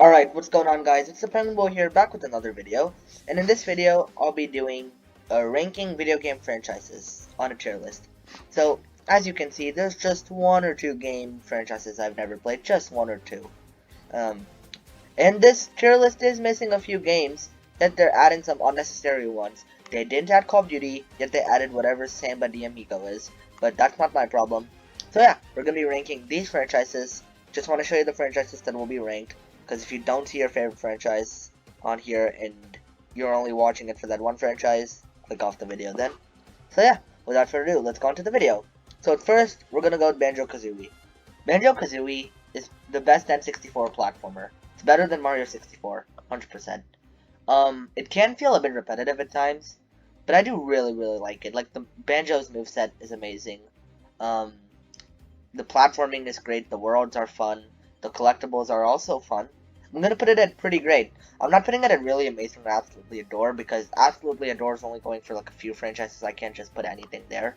Alright, what's going on, guys? It's the Penguin Boy here, back with another video. And in this video, I'll be doing ranking video game franchises on a tier list. So, as you can see, there's just one or two game franchises I've never played, just one or two. And this tier list is missing a few games that they're adding some unnecessary ones. They didn't add Call of Duty, yet they added whatever Samba de Amigo is, but that's not my problem. So yeah, we're going to be ranking these franchises. Just want to show you the franchises that will be ranked. Because if you don't see your favorite franchise on here and you're only watching it for that one franchise, click off the video then. So yeah, without further ado, let's go into the video. So at first, we're gonna go with Banjo-Kazooie. Banjo-Kazooie is the best N64 platformer. It's better than Mario 64, 100%. It can feel a bit repetitive at times, but I do really like it. Like, the Banjo's moveset is amazing. The platforming is great, the worlds are fun, the collectibles are also fun. I'm gonna put it at pretty great. I'm not putting it at really amazing or absolutely adore, because absolutely adore is only going for like a few franchises. I can't just put anything there.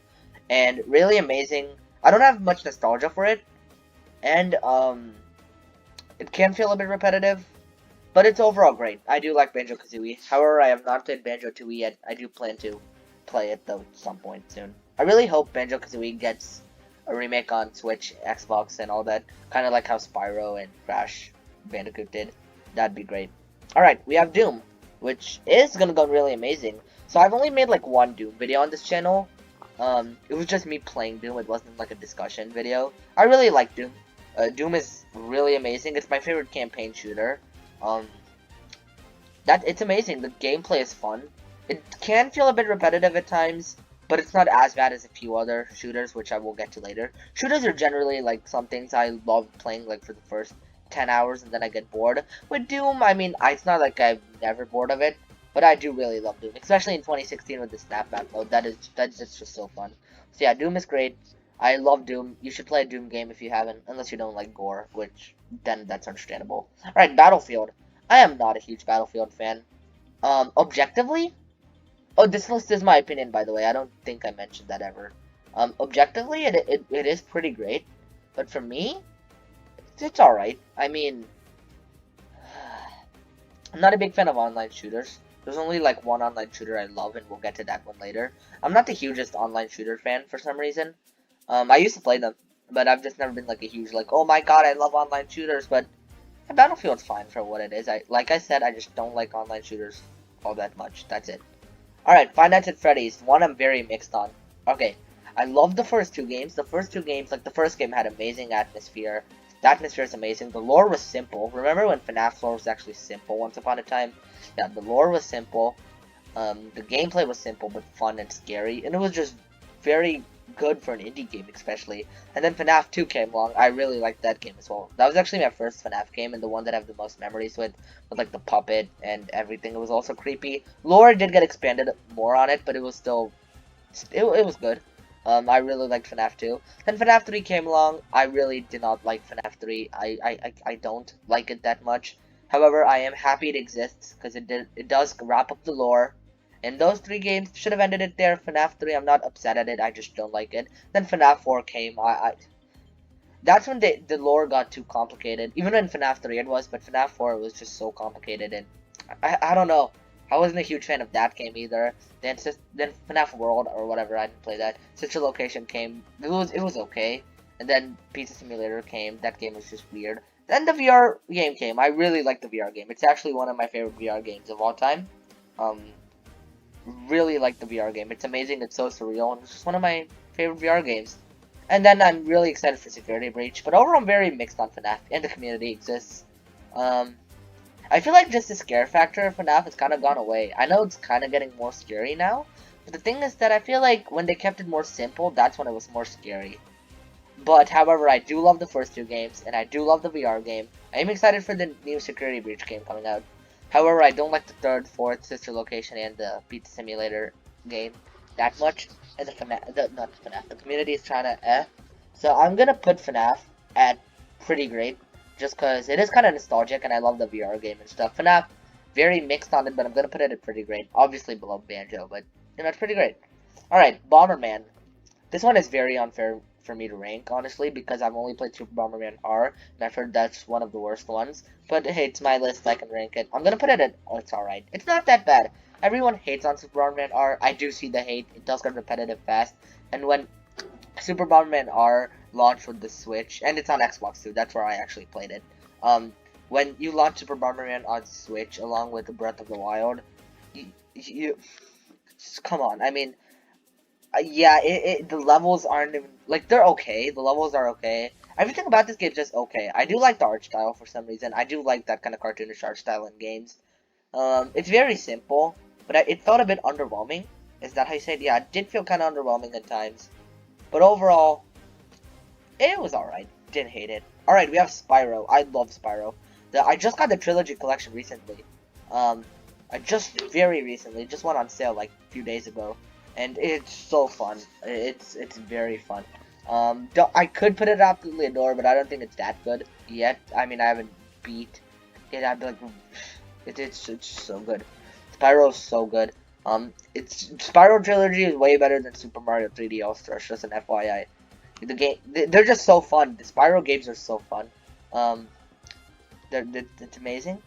And really amazing, I don't have much nostalgia for it, and it can feel a bit repetitive, but it's overall great. I do like Banjo-Kazooie. However, I have not played Banjo-Tooie yet. I do plan to play it though at some point soon. I really hope Banjo-Kazooie gets a remake on Switch, Xbox, and all that. Kind of like how Spyro and Crash Bandicoot did. That'd be great. Alright, we have Doom, which is gonna go really amazing. So I've only made like one Doom video on this channel. It was just me playing Doom. It wasn't like a discussion video. I really like Doom. Doom is really amazing. It's my favorite campaign shooter. It's amazing. The gameplay is fun. It can feel a bit repetitive at times, but it's not as bad as a few other shooters, which I will get to later. Shooters are generally like some things I love playing like for the first 10 hours and then I get bored. With Doom, I mean, it's not like I'm never bored of it, but I do really love Doom, especially in 2016 with the snapback mode. That's just so fun. So yeah, Doom is great. I love Doom. You should play a Doom game if you haven't, unless you don't like gore, which then that's understandable. Alright, Battlefield. I am not a huge Battlefield fan. Objectively, oh, this list is my opinion, by the way. I don't think I mentioned that ever. Objectively, it is pretty great, but for me, it's alright. I mean, I'm not a big fan of online shooters. There's only like one online shooter I love, and we'll get to that one later. I'm not the hugest online shooter fan for some reason. I used to play them, but I've just never been like a huge like, oh my god, I love online shooters. But Battlefield's fine for what it is. Like I said, I just don't like online shooters all that much. That's it. Alright, Five Nights at Freddy's. One I'm very mixed on. Okay, I love the first two games. The first two games, like the first game had amazing atmosphere. The atmosphere is amazing. The lore was simple. Remember when FNAF lore was actually simple once upon a time? Yeah, the lore was simple. The gameplay was simple but fun and scary. And it was just very good for an indie game especially. And then FNAF 2 came along. I really liked that game as well. That was actually my first FNAF game and the one that I have the most memories with like the puppet and everything. It was also creepy. Lore did get expanded more on it, but it was still, it was good. I really liked FNAF 2. Then FNAF 3 came along. I really did not like FNAF 3. I don't like it that much. However, I am happy it exists because it does wrap up the lore. And those three games should have ended it there. FNAF 3, I'm not upset at it. I just don't like it. Then FNAF 4 came. That's when the lore got too complicated. Even in FNAF 3 it was, but FNAF 4 was just so complicated, and I don't know. I wasn't a huge fan of that game either. Then FNAF World or whatever, I didn't play that. Sister Location came. It was okay. And then Pizza Simulator came. That game was just weird. Then the VR game came. I really like the VR game. It's actually one of my favorite VR games of all time. Really like the VR game. It's amazing. It's so surreal, and it's just one of my favorite VR games. And then I'm really excited for Security Breach. But overall, I'm very mixed on FNAF, and the community exists. I feel like just the scare factor of FNAF has kind of gone away. I know it's kind of getting more scary now, but the thing is that I feel like when they kept it more simple, that's when it was more scary. But, however, I do love the first two games, and I do love the VR game. I am excited for the new Security Breach game coming out. However, I don't like the third, fourth, Sister Location, and the Pizza Simulator game that much. And not the FNAF, the community is trying to So I'm gonna put FNAF at pretty great. Just because it is kind of nostalgic and I love the VR game and stuff. FNAF, very mixed on it, but I'm going to put it at pretty great. Obviously below Banjo, but, you know, it's pretty great. Alright, Bomberman. This one is very unfair for me to rank, honestly, because I've only played Super Bomberman R, and I've heard that's one of the worst ones. But hey, it's my list, I can rank it. I'm gonna put it at, oh, it's alright. It's not that bad. Everyone hates on Super Bomberman R. I do see the hate. It does get repetitive fast. And when Super Bomberman R launched with the Switch, and it's on Xbox too, that's where I actually played it. When you launch Super Bomberman on Switch along with the Breath of the Wild, you come on. I mean, yeah, the levels aren't even, like, they're okay. The levels are okay. Everything about this game is just okay. I do like the art style for some reason. I do like that kind of cartoonish art style in games. It's very simple, but it felt a bit underwhelming. Is that how you say it? Yeah, it did feel kind of underwhelming at times. But overall, it was alright. Didn't hate it. Alright, we have Spyro. I love Spyro. I just got the Trilogy Collection recently. I just very recently. It just went on sale like a few days ago. And it's so fun. It's very fun. I could put it absolutely adore, but I don't think it's that good yet. I mean, I haven't beat it. I'd be like, it's so good. Spyro's so good. It's Spyro Trilogy is way better than Super Mario 3D All Stars. Just an FYI. The game, they're just so fun. The Spyro games are so fun. It's amazing.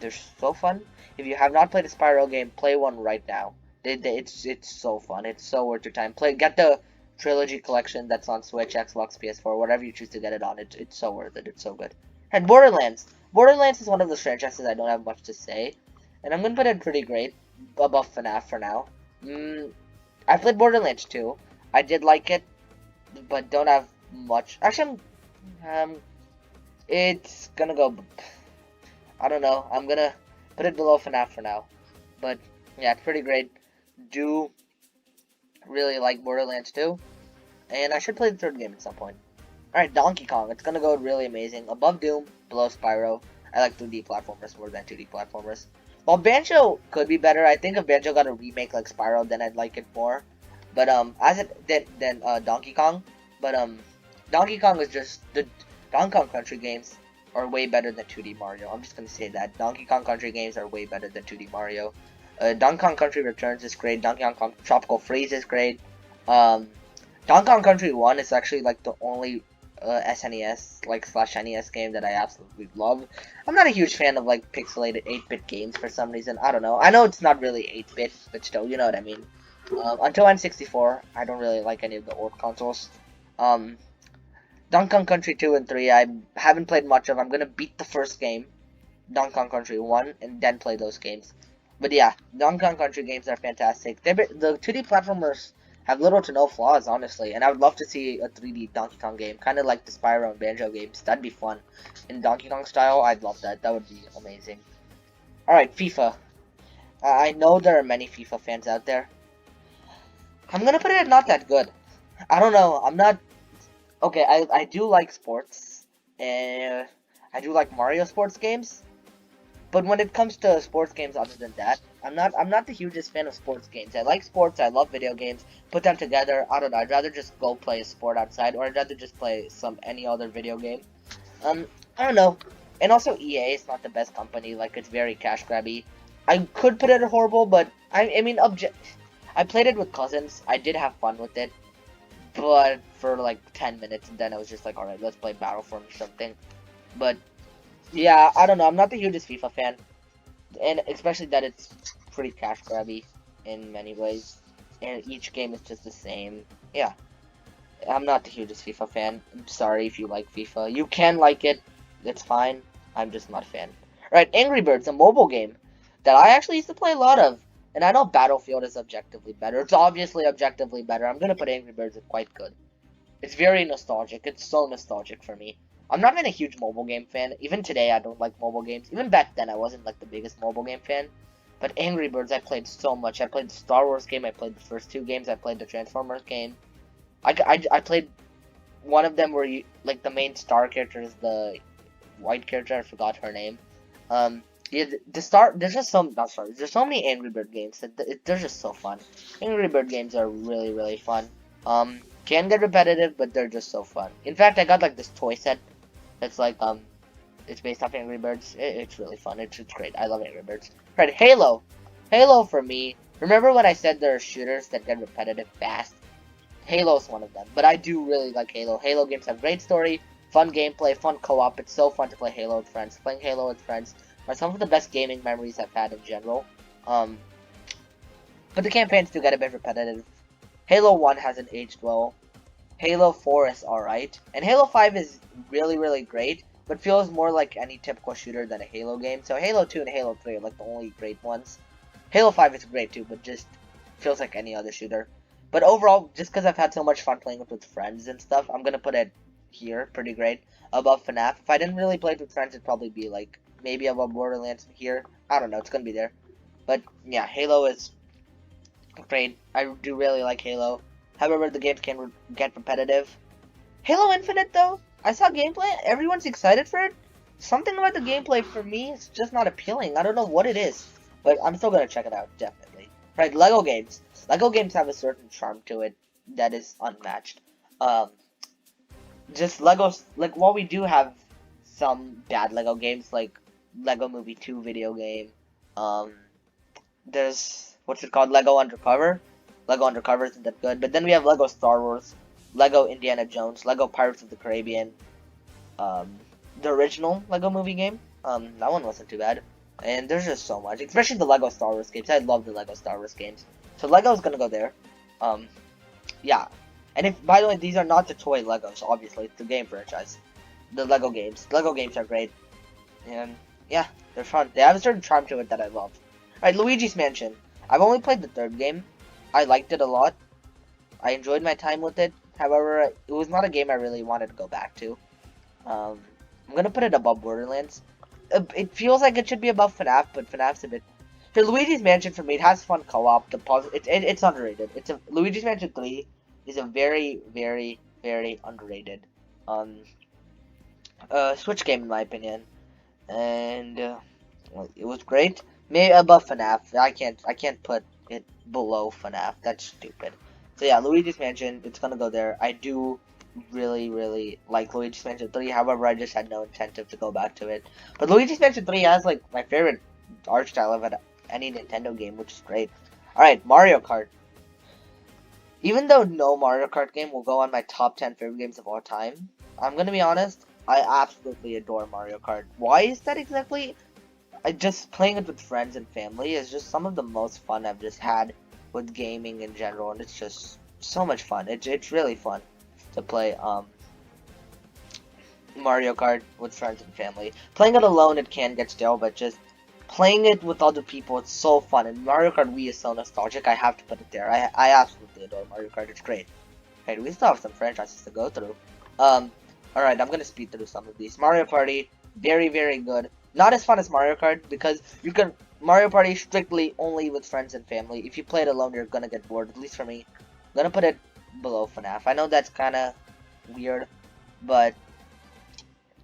They're so fun. If you have not played a Spyro game, play one right now. It's so fun. It's so worth your time. Get the Trilogy Collection that's on Switch, Xbox, PS4, whatever you choose to get it on. It's so worth it. It's so good. And Borderlands. Borderlands is one of those franchises I don't have much to say, and I'm gonna put it pretty great, above FNAF for now. I played Borderlands 2. I did like it, but don't have much. Actually, it's gonna go. I don't know. I'm gonna put it below FNAF for now, but yeah, it's pretty great. Do really like Borderlands 2, and I should play the third game at some point. Alright, Donkey Kong. It's gonna go really amazing. Above Doom, below Spyro. I like 3D platformers more than 2D platformers. While Banjo could be better, I think if Banjo got a remake like Spyro, then I'd like it more. But then Donkey Kong. But Donkey Kong is just the Donkey Kong Country games are way better than 2D Mario. I'm just gonna say that Donkey Kong Country games are way better than 2D Mario. Donkey Kong Country Returns is great. Donkey Kong Tropical Freeze is great. Donkey Kong Country 1 is actually like the only SNES like / NES game that I absolutely love. I'm not a huge fan of like pixelated 8-bit games for some reason. I don't know. I know it's not really 8-bit, but still, you know what I mean. Until N64, I don't really like any of the old consoles. Donkey Kong Country 2 and 3, I haven't played much of. I'm gonna beat the first game, Donkey Kong Country 1, and then play those games. But yeah, Donkey Kong Country games are fantastic. The 2D platformers have little to no flaws, honestly, and I would love to see a 3D Donkey Kong game, kind of like the Spyro and Banjo games. That'd be fun. In Donkey Kong style, I'd love that. That would be amazing. Alright, FIFA. I know there are many FIFA fans out there. I'm gonna put it at not that good. I don't know, I'm not... Okay, I do like sports, and I do like Mario sports games, but when it comes to sports games other than that, I'm not the hugest fan of sports games. I like sports, I love video games, put them together, I don't know, I'd rather just go play a sport outside, or I'd rather just play any other video game. I don't know. And also EA is not the best company, like it's very cash grabby. I could put it at horrible, but I mean I played it with cousins, I did have fun with it, but for like 10 minutes, and then I was just like, alright, let's play Battlefront or something. But yeah, I don't know, I'm not the hugest FIFA fan, and especially that it's pretty cash grabby in many ways, and each game is just the same. Yeah, I'm not the hugest FIFA fan. I'm sorry if you like FIFA. You can like it, it's fine. I'm just not a fan. Right, Angry Birds, a mobile game that I actually used to play a lot of, and I know Battlefield is objectively better. It's obviously objectively better. I'm gonna put Angry Birds at quite good. It's very nostalgic. It's so nostalgic for me. I'm not even a huge mobile game fan. Even today, I don't like mobile games. Even back then, I wasn't like the biggest mobile game fan. But Angry Birds, I played so much. I played the Star Wars game. I played the first 2 games. I played the Transformers game. I played one of them where you, like, the main star character is the white character. I forgot her name. Yeah, there's just there's so many Angry Bird games that they're just so fun. Angry Bird games are really, really fun. Can get repetitive, but they're just so fun. In fact, I got like this toy set that's like it's based off Angry Birds. It's really fun. It's great. I love Angry Birds. Right, Halo. Halo for me. Remember when I said there are shooters that get repetitive fast? Halo's one of them, but I do really like Halo. Halo games have great story, fun gameplay, fun co-op. It's so fun to play Halo with friends. Playing Halo with friends are some of the best gaming memories I've had in general. Um, but the campaigns do get a bit repetitive. Halo 1 hasn't aged well. Halo 4 is alright. And Halo 5 is really, really great, but feels more like any typical shooter than a Halo game. So Halo 2 and Halo 3 are like the only great ones. Halo 5 is great too, but just feels like any other shooter. But overall, just because I've had so much fun playing it with friends and stuff, I'm gonna put it here, pretty great, above FNAF. If I didn't really play it with friends, it'd probably be like, maybe above Borderlands here. I don't know, it's gonna be there. But yeah, Halo is great. I do really like Halo. However, the games can get repetitive. Halo Infinite, though, I saw gameplay. Everyone's excited for it. Something about the gameplay for me is just not appealing. I don't know what it is, but I'm still gonna check it out, definitely. Right, Lego games. Lego games have a certain charm to it that is unmatched. Um, just Legos, like, while we do have some bad Lego games, like Lego Movie 2 video game, um, there's, what's it called, Lego Undercover. Lego Undercover isn't that good, but then we have Lego Star Wars, Lego Indiana Jones, Lego Pirates of the Caribbean, um, the original Lego movie game. That one wasn't too bad. And there's just so much, especially the Lego Star Wars games. I love the Lego Star Wars games. So Lego's gonna go there. Um, yeah. And if, by the way, these are not the toy Legos, obviously, it's the game franchise. The Lego games. Lego games are great. And, yeah, they're fun. They have a certain charm to it that I love. Alright, Luigi's Mansion. I've only played the third game. I liked it a lot. I enjoyed my time with it. However, it was not a game I really wanted to go back to. I'm gonna put it above Borderlands. It feels like it should be above FNAF, but FNAF's a bit. For Luigi's Mansion, for me, it has fun co-op. It's underrated. Luigi's Mansion 3 is a very, very, very underrated Switch game in my opinion, and well, it was great. Maybe above FNAF. I can't put it below FNAF. That's stupid. So yeah, Luigi's Mansion. It's gonna go there. I do really, really like Luigi's Mansion 3. However, I just had no incentive to go back to it. But Luigi's Mansion 3 has like my favorite art style of any Nintendo game, which is great. Alright, Mario Kart. Even though no Mario Kart game will go on my top 10 favorite games of all time, I'm gonna be honest, I absolutely adore Mario Kart. Why is that exactly? Just playing it with friends and family is just some of the most fun I've just had with gaming in general, and it's just so much fun. It's really fun to play Mario Kart with friends and family. Playing it alone, it can get stale, but just playing it with other people, it's so fun. And Mario Kart Wii is so nostalgic, I have to put it there. I absolutely adore Mario Kart, it's great. Okay, we still have some franchises to go through. Alright, I'm gonna speed through some of these. Mario Party, very, very good. Not as fun as Mario Kart, because you can Mario Party strictly only with friends and family. If you play it alone, you're gonna get bored, at least for me. I'm gonna put it below FNAF. I know that's kinda weird, but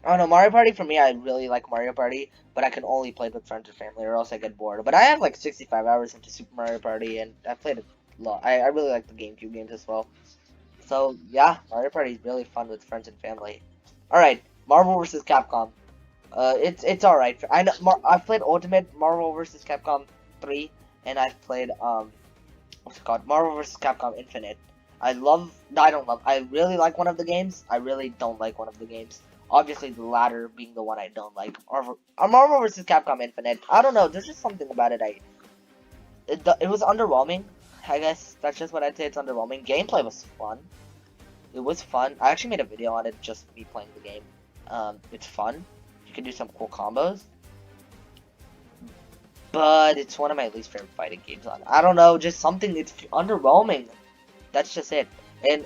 I don't know, Mario Party for me, I really like Mario Party, but I can only play it with friends or family, or else I get bored. But I have like 65 hours into Super Mario Party, and I played it a lot. I really like the GameCube games as well. So yeah, Mario Party is really fun with friends and family. All right, Marvel vs. Capcom. It's all right. I know I've played Ultimate Marvel vs. Capcom 3, and I've played what's it called, Marvel vs. Capcom Infinite. I love. No, I don't love. I really like one of the games. I really don't like one of the games. Obviously, the latter being the one I don't like. Marvel vs. Capcom Infinite. I don't know. There's just something about it. It was underwhelming. I guess that's just what I'd say. It's underwhelming. Gameplay was fun. It was fun. I actually made a video on it, just me playing the game. It's fun. You can do some cool combos. But it's one of my least favorite fighting games on. I don't know, just something, it's underwhelming. That's just it. And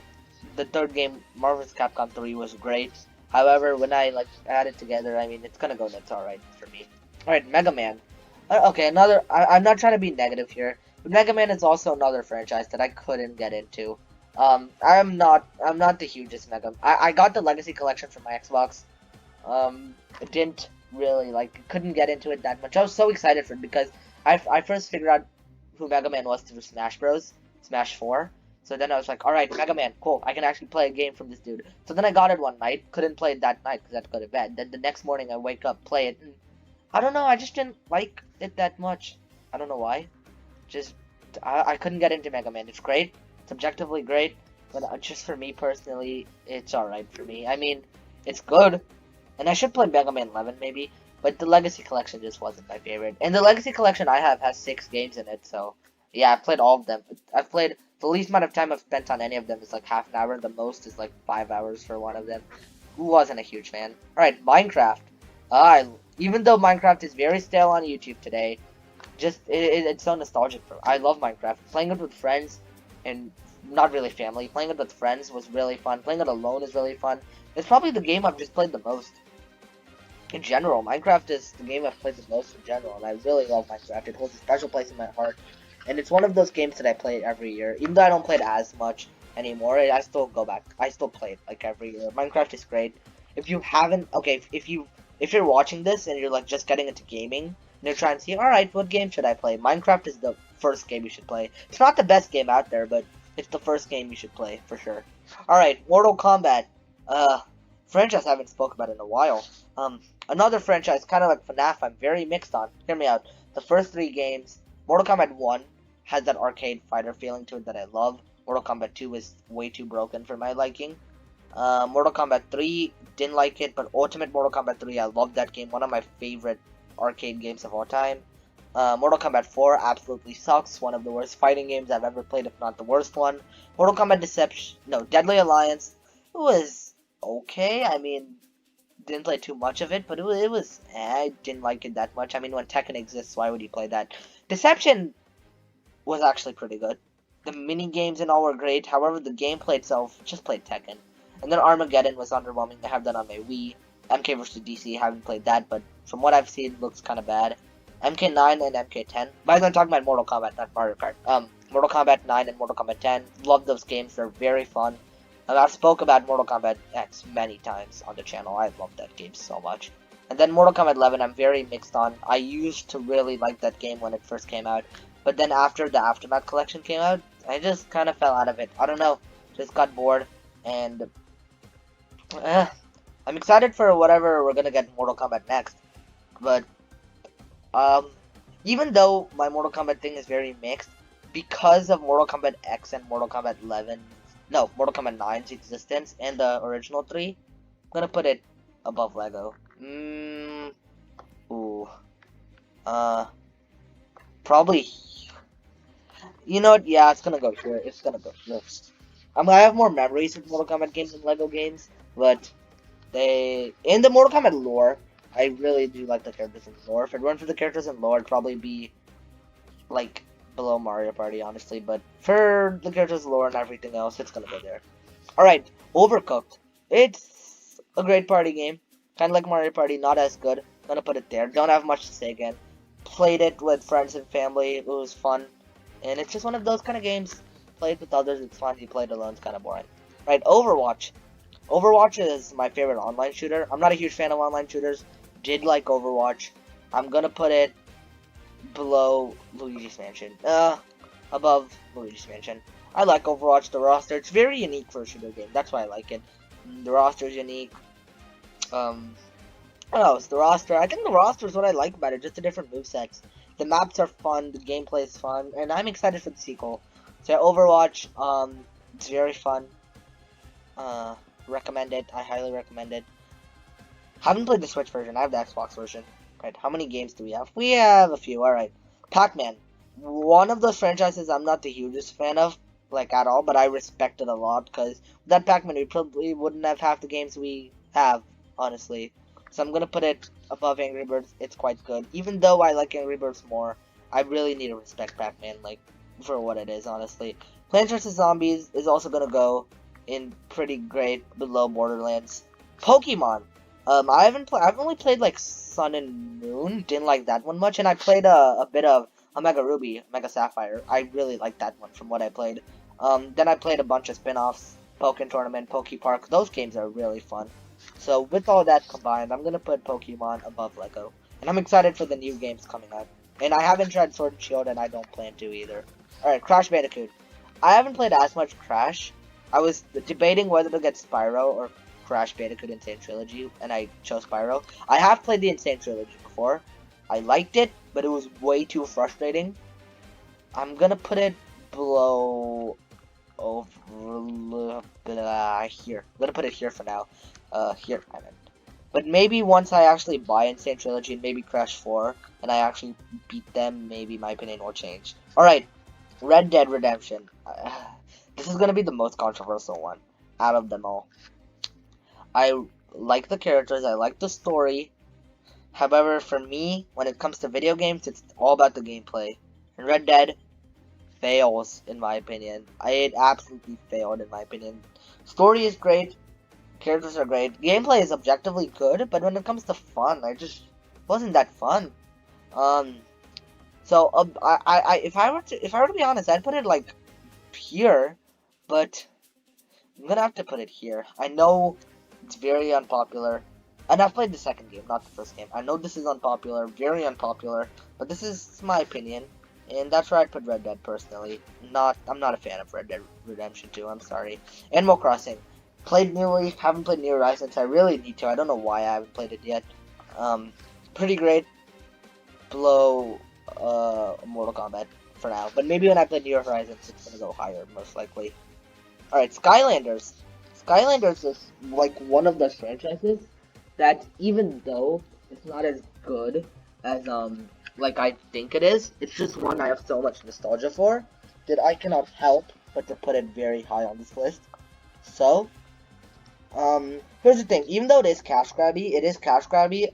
the third game, Marvel vs. Capcom 3, was great. However, when I like add it together, I mean, it's gonna go nuts alright for me. Alright, Mega Man. Okay, I'm not trying to be negative here, but Mega Man is also another franchise that I couldn't get into. I'm not the hugest Mega. I got the Legacy Collection from my Xbox. I didn't really couldn't get into it that much. I was so excited for it because I first figured out who Mega Man was through Smash Bros. Smash 4. So then I was like, alright, Mega Man, cool, I can actually play a game from this dude. So then I got it one night, couldn't play it that night because I had to go to bed. Then the next morning I wake up, play it, and I don't know, I just didn't like it that much. I don't know why. Just, I couldn't get into Mega Man. It's great, it's objectively great, but just for me personally, it's alright for me. I mean, it's good, and I should play Mega Man 11 maybe, but the Legacy Collection just wasn't my favorite. And the Legacy Collection I have has 6 games in it, so yeah, I've played all of them. I've played the least amount of time I've spent on any of them is like half an hour. The most is like 5 hours for one of them. Who wasn't a huge fan? All right, Minecraft. Even though Minecraft is very stale on YouTube today, just it's so nostalgic for. I love Minecraft. Playing it with friends and not really family. Playing it with friends was really fun. Playing it alone is really fun. It's probably the game I've just played the most in general. Minecraft is the game I've played the most in general, and I really love Minecraft. It holds a special place in my heart, and it's one of those games that I play every year. Even though I don't play it as much anymore, I still go back. I still play it like every year. Minecraft is great. If you haven't, okay, if you're watching this and you're like just getting into gaming, and you're trying to see, all right, what game should I play? Minecraft is the first game you should play. It's not the best game out there, but it's the first game you should play for sure. All right, Mortal Kombat. Franchise I haven't spoke about in a while. Another franchise, kind of like FNAF, I'm very mixed on. Hear me out. The first 3 games, Mortal Kombat 1 has that arcade fighter feeling to it that I love. Mortal Kombat 2 is way too broken for my liking. Mortal Kombat 3, didn't like it, but Ultimate Mortal Kombat 3, I love that game. One of my favorite arcade games of all time. Mortal Kombat 4 absolutely sucks. One of the worst fighting games I've ever played, if not the worst one. Mortal Kombat Deadly Alliance was okay. I mean, didn't play too much of it, but I didn't like it that much. I mean, when Tekken exists, why would you play that? Deception was actually pretty good. The mini games and all were great. However, the gameplay itself, just played Tekken. And then Armageddon was underwhelming. I have that on my Wii. MK vs. DC, haven't played that, but from what I've seen, looks kind of bad. MK9 and MK10. By the way, I'm talking about Mortal Kombat, not Mario Kart. Mortal Kombat 9 and Mortal Kombat 10. Love those games. They're very fun. I've spoke about Mortal Kombat X many times on the channel. I love that game so much. And then Mortal Kombat 11, I'm very mixed on. I used to really like that game when it first came out. But then after the Aftermath collection came out, I just kind of fell out of it. I don't know. Just got bored. And I'm excited for whatever we're going to get in Mortal Kombat next. But even though my Mortal Kombat thing is very mixed, because of Mortal Kombat X and Mortal Kombat 11, no, Mortal Kombat 9's existence and the original 3, I'm gonna put it above Lego. Probably, you know what, yeah, it's gonna go here, it's gonna go here. I have more memories of Mortal Kombat games than Lego games, but in the Mortal Kombat lore, I really do like the characters in lore. If it weren't for the characters in lore, it'd probably be, like, below Mario Party, honestly, but for the characters lore and everything else, it's gonna go there. Alright, Overcooked. It's a great party game. Kinda like Mario Party, not as good. Gonna put it there. Don't have much to say again. Played it with friends and family, it was fun. And it's just one of those kind of games. Played with others, it's fun. You play it alone, it's kinda boring. Right, Overwatch. Overwatch is my favorite online shooter. I'm not a huge fan of online shooters. Did like Overwatch. I'm gonna put it below Luigi's Mansion. Above Luigi's Mansion. I like Overwatch, the roster. It's very unique for a shooter game. That's why I like it. The roster is unique. What else? The roster. I think the roster is what I like about it. Just the different movesets. The maps are fun. The gameplay is fun. And I'm excited for the sequel. So yeah, Overwatch. It's very fun. Recommend it. I highly recommend it. Haven't played the Switch version. I have the Xbox version. Right, how many games do we have? We have a few, alright. Pac-Man. One of those franchises I'm not the hugest fan of, like, at all, but I respect it a lot, because without Pac-Man, we probably wouldn't have half the games we have, honestly. So I'm gonna put it above Angry Birds. It's quite good. Even though I like Angry Birds more, I really need to respect Pac-Man, like, for what it is, honestly. Plants vs. Zombies is also gonna go in pretty great below Borderlands. Pokemon. I've only played like Sun and Moon. Didn't like that one much, and I played a bit of Omega Ruby, Omega Sapphire. I really liked that one from what I played. Then I played a bunch of spin-offs, Pokken Tournament, Poke Park. Those games are really fun. So with all that combined, I'm gonna put Pokemon above Lego, and I'm excited for the new games coming out. And I haven't tried Sword and Shield, and I don't plan to either. All right, Crash Bandicoot. I haven't played as much Crash. I was debating whether to get Spyro or Crash Bandicoot Insane Trilogy, and I chose Spyro. I have played the Insane Trilogy before. I liked it, but it was way too frustrating. I'm gonna put it below here. I'm gonna put it here for now. Here I meant. But maybe once I actually buy Insane Trilogy and maybe Crash 4 and I actually beat them, maybe my opinion will change. Alright, Red Dead Redemption. This is gonna be the most controversial one out of them all. I like the characters, I like the story. However, for me, when it comes to video games, it's all about the gameplay. And Red Dead fails, in my opinion. It absolutely failed, in my opinion. Story is great, characters are great, gameplay is objectively good, but when it comes to fun, I just wasn't that fun. So if I were to be honest, I'd put it like here, but I'm gonna have to put it here. I know it's very unpopular. And I've played the second game, not the first game. I know this is unpopular, very unpopular, but this is my opinion, and that's where I'd put Red Dead personally. I'm not a fan of Red Dead Redemption 2, I'm sorry. Animal Crossing. Played New Leaf, haven't played New Horizons, I really need to. I don't know why I haven't played it yet. Pretty great. Below Mortal Kombat for now. But maybe when I play New Horizons, it's gonna go higher, most likely. Alright, Skylanders. Skylanders is like one of those franchises that even though it's not as good as like I think it is, it's just one I have so much nostalgia for that I cannot help but to put it very high on this list. So here's the thing, even though it is cash grabby,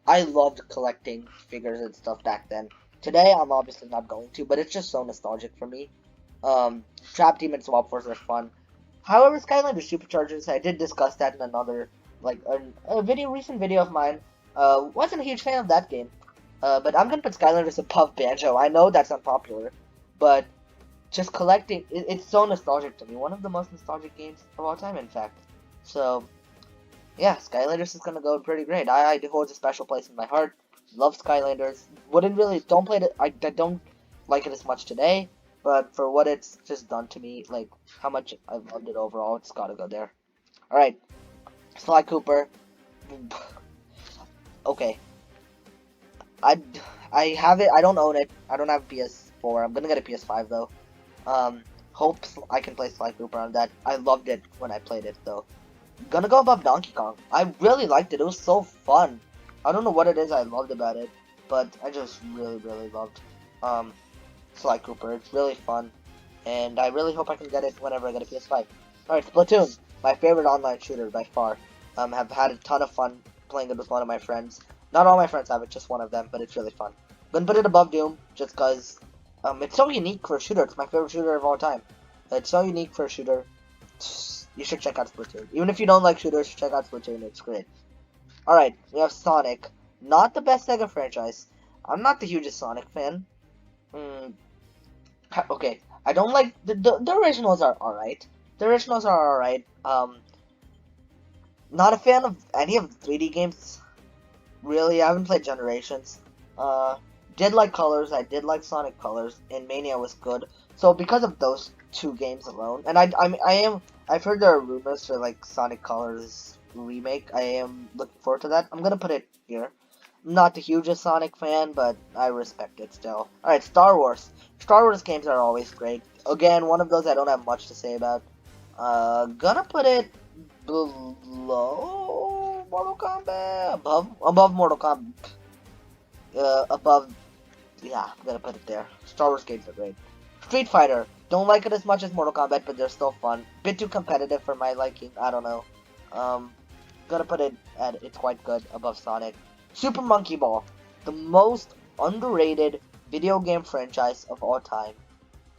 I loved collecting figures and stuff back then. Today I'm obviously not going to, but it's just so nostalgic for me. Trap Team and Swap Force are fun. However, Skylanders Superchargers, I did discuss that in another, like, a recent video of mine. Wasn't a huge fan of that game. But I'm gonna put Skylanders above Banjo. I know that's unpopular, but just collecting, it's so nostalgic to me. One of the most nostalgic games of all time, in fact. So, yeah, Skylanders is gonna go pretty great. It holds a special place in my heart. Love Skylanders. Don't play it, I don't like it as much today. But for what it's just done to me, like, how much I've loved it overall, it's gotta go there. Alright. Sly Cooper. Okay. I have it, I don't own it. I don't have a PS4. I'm gonna get a PS5, though. Hope I can play Sly Cooper on that. I loved it when I played it, though. Gonna go above Donkey Kong. I really liked it. It was so fun. I don't know what it is I loved about it, but I just really, really loved, Sly Cooper. It's really fun, and I really hope I can get it whenever I get a PS5. Alright, Splatoon, my favorite online shooter by far. Have had a ton of fun playing it with one of my friends. Not all my friends have it, just one of them, but it's really fun. Gonna put it above Doom, just cause, it's so unique for a shooter. It's my favorite shooter of all time. It's so unique for a shooter. You should check out Splatoon. Even if you don't like shooters, check out Splatoon, it's great. Alright, we have Sonic. Not the best Sega franchise. I'm not the hugest Sonic fan. Okay, I don't like the originals are alright. The originals are alright. Not a fan of any of the 3D games. Really, I haven't played Generations. Did like Colors, I did like Sonic Colors, and Mania was good. So because of those two games alone, and I've heard there are rumors for like Sonic Colors remake. I am looking forward to that. I'm gonna put it here. I'm not the hugest Sonic fan, but I respect it still. Alright, Star Wars. Star Wars games are always great. Again, one of those I don't have much to say about. Gonna put it below Mortal Kombat, above Mortal Kombat, yeah, I'm gonna put it there. Star Wars games are great. Street Fighter, don't like it as much as Mortal Kombat, but they're still fun. Bit too competitive for my liking, I don't know. Gonna put it at, it's quite good, above Sonic. Super Monkey Ball, the most underrated video game franchise of all time.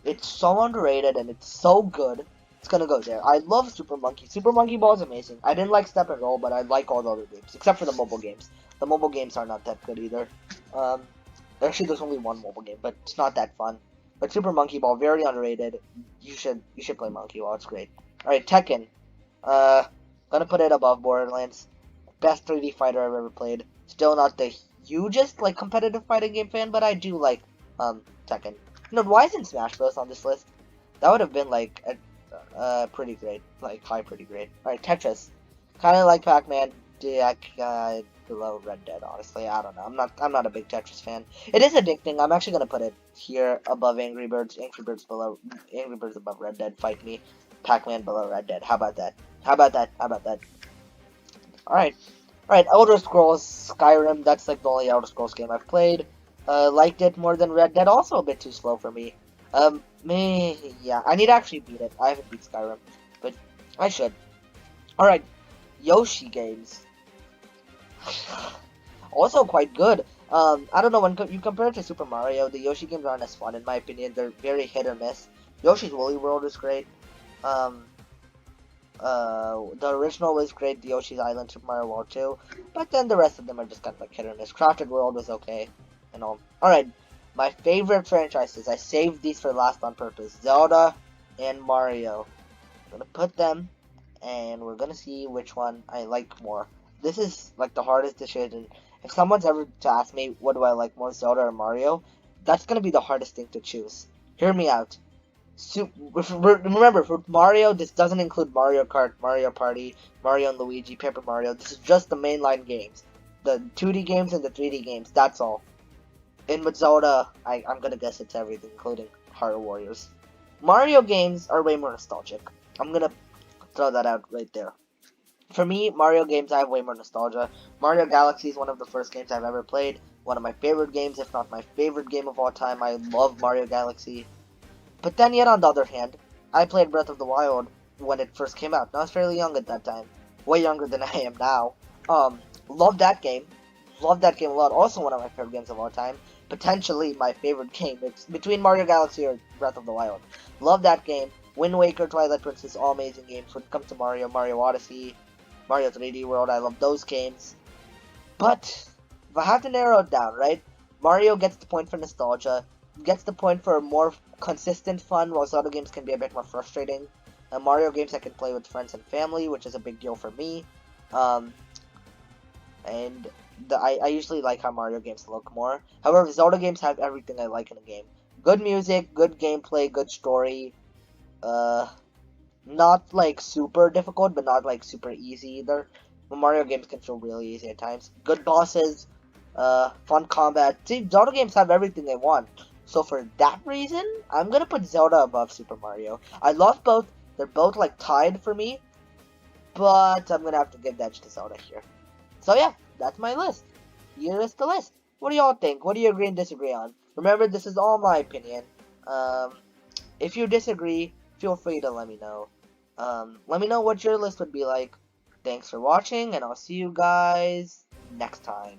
It's so underrated and it's so good. It's gonna go there. I love Super Monkey. Super Monkey Ball is amazing. I didn't like Step and Roll, but I like all the other games, except for the mobile games. The mobile games are not that good either. Actually, there's only one mobile game, but it's not that fun. But Super Monkey Ball, very underrated. You should play Monkey Ball. It's great. All right, Tekken. Gonna put it above Borderlands. Best 3D fighter I've ever played. Still not the hugest like competitive fighting game fan, but I do like Tekken. You know, why isn't Smash Bros on this list? That would have been like pretty great, like high pretty great. All right, Tetris. Kind of like Pac-Man. Yeah, below Red Dead. Honestly, I don't know. I'm not a big Tetris fan. It is addicting. I'm actually gonna put it here above Angry Birds. Angry Birds below. Angry Birds above Red Dead. Fight me. Pac-Man below Red Dead. How about that? How about that? How about that? All right. All right. Elder Scrolls Skyrim. That's like the only Elder Scrolls game I've played. Liked it more than Red Dead. Also a bit too slow for me. Me. Yeah. I need to actually beat it. I haven't beat Skyrim, but I should. All right. Yoshi games. Also quite good. I don't know, when you compare it to Super Mario, the Yoshi games aren't as fun in my opinion. They're very hit or miss. Yoshi's Woolly World is great. Um, the original was great, the Yoshi's Island, Super Mario World 2, but then the rest of them are just kind of like hit or miss. Crafted World was okay, and all. Alright, my favorite franchises, I saved these for last on purpose, Zelda and Mario. I'm gonna put them, and we're gonna see which one I like more. This is like the hardest decision. If someone's ever to ask me what do I like more, Zelda or Mario, that's gonna be the hardest thing to choose. Hear me out. Remember, for Mario, this doesn't include Mario Kart, Mario Party, Mario and Luigi, Paper Mario. This is just the mainline games. The 2D games and the 3D games, that's all. And with Zelda, I'm gonna guess it's everything, including Hyrule Warriors. Mario games are way more nostalgic. I'm gonna throw that out right there. For me, Mario games, I have way more nostalgia. Mario Galaxy is one of the first games I've ever played. One of my favorite games, if not my favorite game of all time. I love Mario Galaxy. But then yet on the other hand, I played Breath of the Wild when it first came out. And I was fairly young at that time. Way younger than I am now. Love that game. Love that game a lot. Also one of my favorite games of all time. Potentially my favorite game. It's between Mario Galaxy or Breath of the Wild. Love that game. Wind Waker, Twilight Princess, all amazing games. When it comes to Mario, Mario Odyssey, Mario 3D World, I love those games. But if I have to narrow it down, right? Mario gets the point for nostalgia, gets the point for more consistent fun, while Zelda games can be a bit more frustrating. Mario games I can play with friends and family, which is a big deal for me. Um, and I usually like how Mario games look more. However, Zelda games have everything I like in a game. Good music, good gameplay, good story. Uh, Not like super difficult, but not like super easy either. The Mario games can feel really easy at times. Good bosses, fun combat. See, Zelda games have everything they want. So for that reason, I'm gonna put Zelda above Super Mario. I love both. They're both like tied for me, but I'm gonna have to give the edge to Zelda here. So yeah, that's my list. Here is the list. What do y'all think? What do you agree and disagree on? Remember, this is all my opinion. If you disagree, feel free to let me know. Let me know what your list would be like. Thanks for watching, and I'll see you guys next time.